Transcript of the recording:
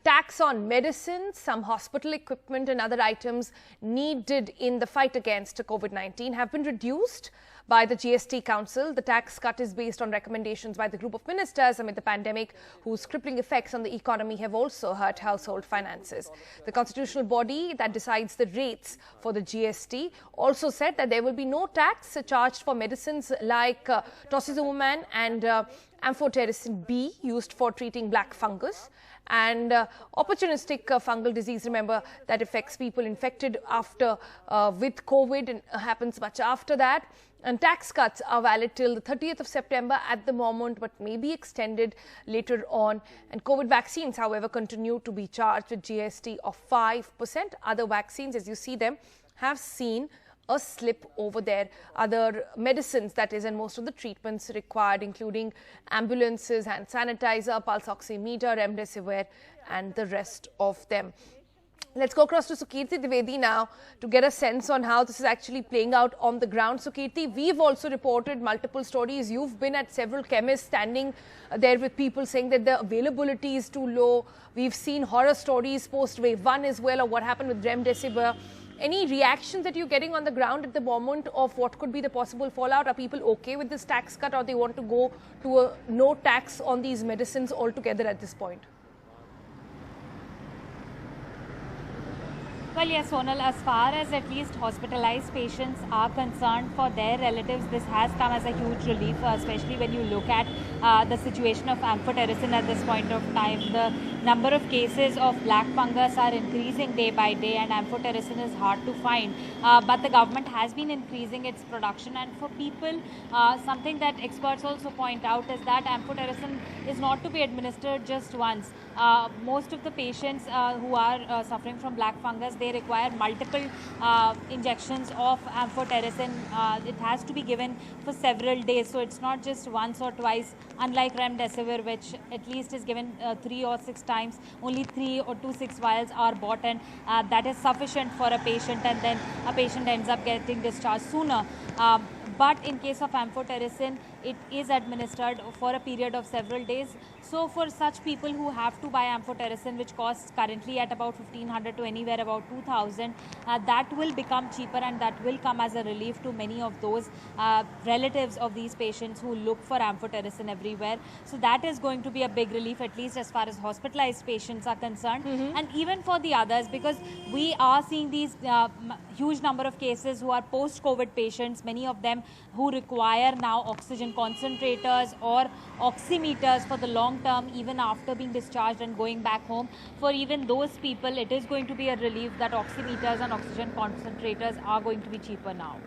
Tax on medicines, some hospital equipment and other items needed in the fight against COVID-19 have been reduced by the GST Council. The tax cut is based on recommendations by the group of ministers amid the pandemic, whose crippling effects on the economy have also hurt household finances. The constitutional body that decides the rates for the GST also said that there will be no tax charged for medicines like tocilizumab and amphotericin B used for treating black fungus and opportunistic fungal disease. Remember, that affects people infected after with COVID and happens much after that. And tax cuts are valid till the 30th of September at the moment, but may be extended later on. And COVID vaccines, however, continue to be charged with GST of 5%. Other vaccines, as you see them, have seen a slip over there. Other medicines, that is, and most of the treatments required, including ambulances, hand sanitizer, pulse oximeter, remdesivir, and the rest of them. Let's go across to Sukirti Dwivedi now to get a sense on how this is actually playing out on the ground. Sukirti, we've also reported multiple stories. You've been at several chemists standing there with people saying that the availability is too low. We've seen horror stories post wave 1 as well, of what happened with remdesivir. Any reactions that you're getting on the ground at the moment of what could be the possible fallout? Are people okay with this tax cut, or they want to go to a no tax on these medicines altogether at this point? Well, yes, Sonal, as far as at least hospitalized patients are concerned, for their relatives, this has come as a huge relief, especially when you look at the situation of amphotericin at this point of time. The number of cases of black fungus are increasing day by day, and amphotericin is hard to find. But the government has been increasing its production, and for people, something that experts also point out is that amphotericin is not to be administered just once. Most of the patients who are suffering from black fungus, they require multiple injections of amphotericin. It has to be given for several days, so it's not just once or twice, unlike remdesivir, which at least is given 3 or 6 times. Only 3 or 2 6 vials are bought, and that is sufficient for a patient, and then a patient ends up getting discharged sooner. But in case of amphotericin, it is administered for a period of several days. So for such people who have to buy amphotericin, which costs currently at about 1,500 to anywhere about 2,000, that will become cheaper, and that will come as a relief to many of those relatives of these patients who look for amphotericin everywhere. So that is going to be a big relief, at least as far as hospitalized patients are concerned. And even for the others, because we are seeing these huge number of cases who are post-COVID patients, many of them who require now oxygen concentrators or oximeters for the long term, even after being discharged and going back home. For even those people, it is going to be a relief that oximeters and oxygen concentrators are going to be cheaper now.